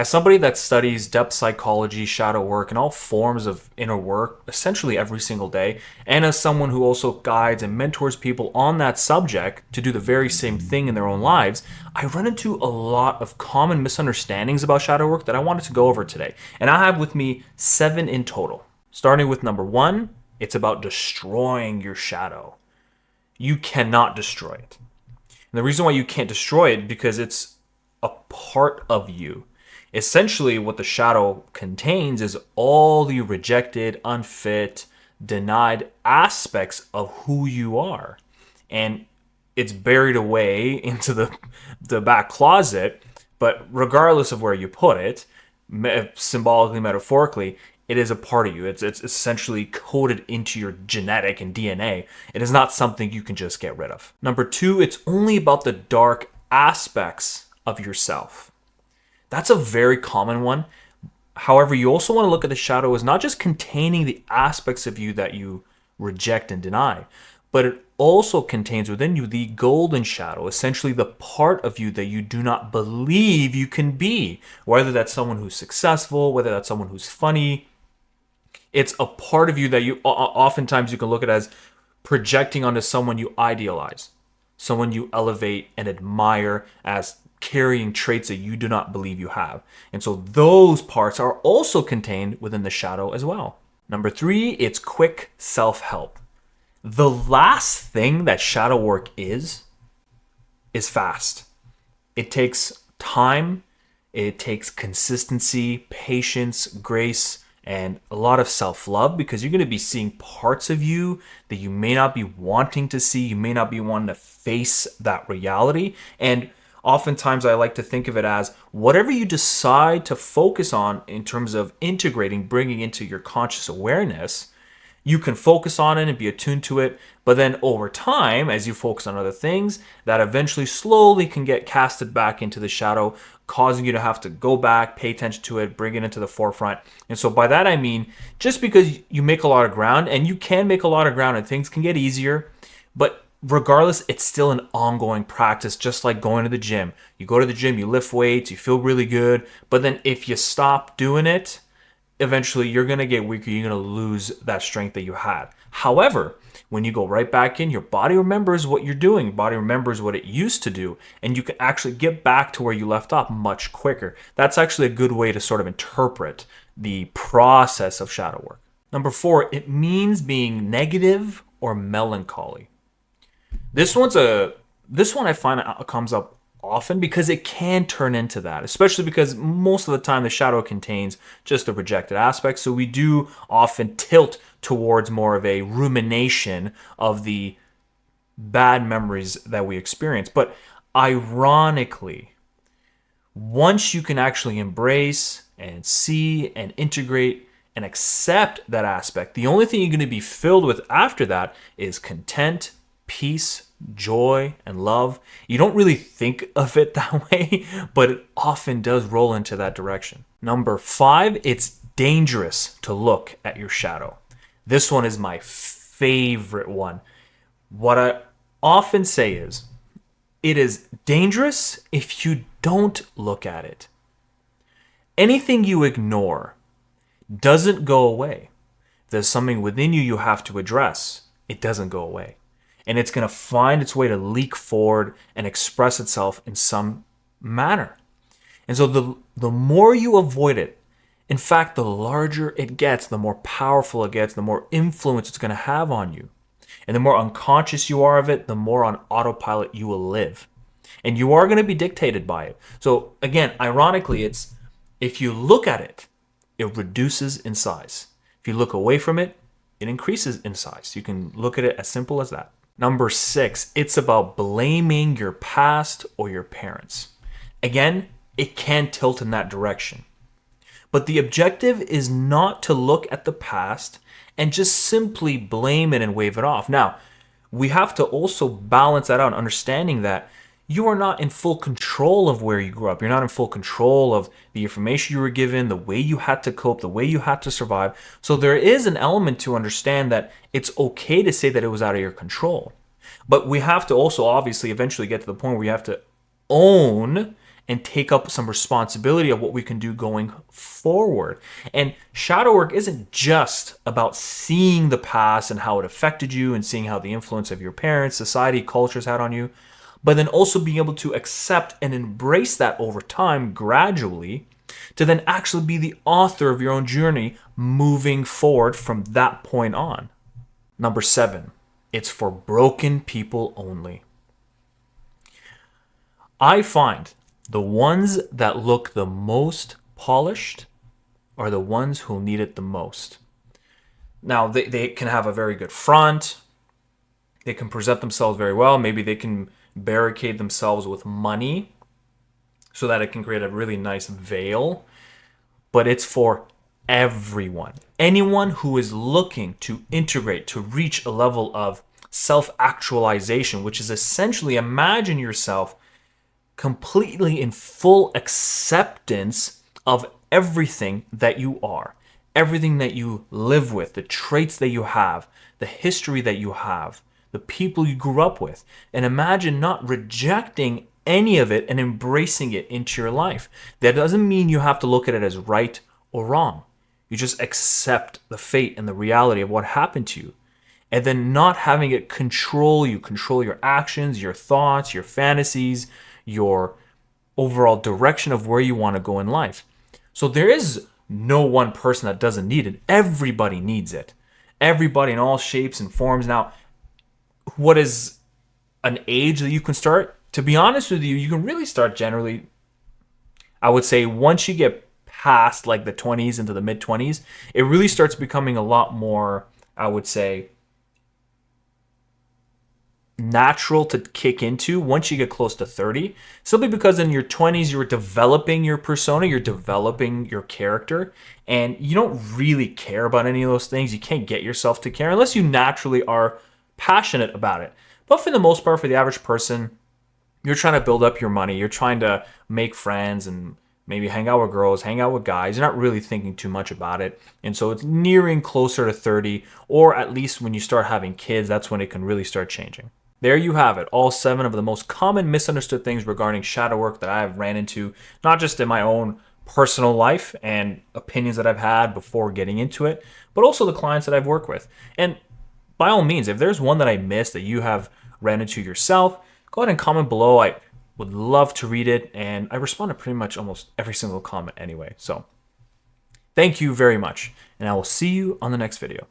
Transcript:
As somebody that studies depth psychology, shadow work, and all forms of inner work essentially every single day, and as someone who also guides and mentors people on that subject to do the very same thing in their own lives, I run into a lot of common misunderstandings about shadow work that I wanted to go over today. And I have with me 7 in total. Starting with number 1, it's about destroying your shadow. You cannot destroy it. And the reason why you can't destroy it because it's a part of you. Essentially, what the shadow contains is all the rejected, unfit, denied aspects of who you are. And it's buried away into the back closet, but regardless of where you put it, symbolically, metaphorically, it is a part of you. It's essentially coded into your genetic and DNA. It is not something you can just get rid of. Number 2, it's only about the dark aspects of yourself. That's a very common one. However, you also want to look at the shadow as not just containing the aspects of you that you reject and deny, but it also contains within you the golden shadow, essentially the part of you that you do not believe you can be. Whether that's someone who's successful, whether that's someone who's funny, it's a part of you that you oftentimes you can look at as projecting onto someone you idealize, someone you elevate and admire as carrying traits that you do not believe you have. And so those parts are also contained within the shadow as well. Number 3, it's quick self-help. The last thing that shadow work is fast. It takes time, it takes consistency, patience, grace, and a lot of self-love because you're going to be seeing parts of you that you may not be wanting to see, you may not be wanting to face that reality. And oftentimes, I like to think of it as whatever you decide to focus on in terms of integrating, bringing into your conscious awareness, you can focus on it and be attuned to it. But then over time, as you focus on other things, that eventually slowly can get casted back into the shadow, causing you to have to go back, pay attention to it, bring it into the forefront. And so by that, I mean, just because you make a lot of ground, and you can make a lot of ground and things can get easier, but regardless, it's still an ongoing practice, just like going to the gym. You go to the gym, you lift weights, you feel really good, but then if you stop doing it, eventually you're going to get weaker, you're going to lose that strength that you had. However, when you go right back in, your body remembers what you're doing, your body remembers what it used to do, and you can actually get back to where you left off much quicker. That's actually a good way to sort of interpret the process of shadow work. Number 4, it means being negative or melancholy. This one I find comes up often because it can turn into that, especially because most of the time the shadow contains just the rejected aspects. So we do often tilt towards more of a rumination of the bad memories that we experience. But ironically, once you can actually embrace and see and integrate and accept that aspect, the only thing you're going to be filled with after that is content, peace, joy, and love. You don't really think of it that way, but it often does roll into that direction. Number 5, it's dangerous to look at your shadow. This one is my favorite one. What I often say is, it is dangerous if you don't look at it. Anything you ignore doesn't go away. If there's something within you have to address, it doesn't go away. And it's going to find its way to leak forward and express itself in some manner. And so the more you avoid it, in fact, the larger it gets, the more powerful it gets, the more influence it's going to have on you. And the more unconscious you are of it, the more on autopilot you will live. And you are going to be dictated by it. So again, ironically, it's if you look at it, it reduces in size. If you look away from it, it increases in size. You can look at it as simple as that. Number 6, it's about blaming your past or your parents. Again, it can tilt in that direction. But the objective is not to look at the past and just simply blame it and wave it off. Now, we have to also balance that out, understanding that you are not in full control of where you grew up. You're not in full control of the information you were given, the way you had to cope, the way you had to survive. So there is an element to understand that it's okay to say that it was out of your control. But we have to also obviously eventually get to the point where you have to own and take up some responsibility of what we can do going forward. And shadow work isn't just about seeing the past and how it affected you and seeing how the influence of your parents, society, cultures had on you, but then also being able to accept and embrace that over time gradually to then actually be the author of your own journey moving forward from that point on. Number 7, it's for broken people only. I find the ones that look the most polished are the ones who need it the most. Now, they can have a very good front. They can present themselves very well. Maybe they can barricade themselves with money so that it can create a really nice veil. But it's for everyone. Anyone who is looking to integrate, to reach a level of self-actualization, which is essentially imagine yourself completely in full acceptance of everything that you are, everything that you live with, the traits that you have, the history that you have, the people you grew up with. And imagine not rejecting any of it and embracing it into your life. That doesn't mean you have to look at it as right or wrong. You just accept the fate and the reality of what happened to you. And then not having it control you, control your actions, your thoughts, your fantasies, your overall direction of where you want to go in life. So there is no one person that doesn't need it. Everybody needs it. Everybody in all shapes and forms. Now, what is an age that you can start? To be honest with you, you can really start generally, I would say once you get past like the 20s into the mid 20s, it really starts becoming a lot more, I would say, natural to kick into once you get close to 30, simply because in your 20s you're developing your persona, you're developing your character, and you don't really care about any of those things. You can't get yourself to care unless you naturally are passionate about it. But for the most part, for the average person, you're trying to build up your money, you're trying to make friends and maybe hang out with girls, hang out with guys. You're not really thinking too much about it. And so it's nearing closer to 30, or at least when you start having kids, that's when it can really start changing. There you have it, all 7 of the most common misunderstood things regarding shadow work that I've ran into, not just in my own personal life and opinions that I've had before getting into it, but also the clients that I've worked with. And by all means, if there's one that I missed that you have ran into yourself, go ahead and comment below. I would love to read it, and I respond to pretty much almost every single comment anyway. So thank you very much, and I will see you on the next video.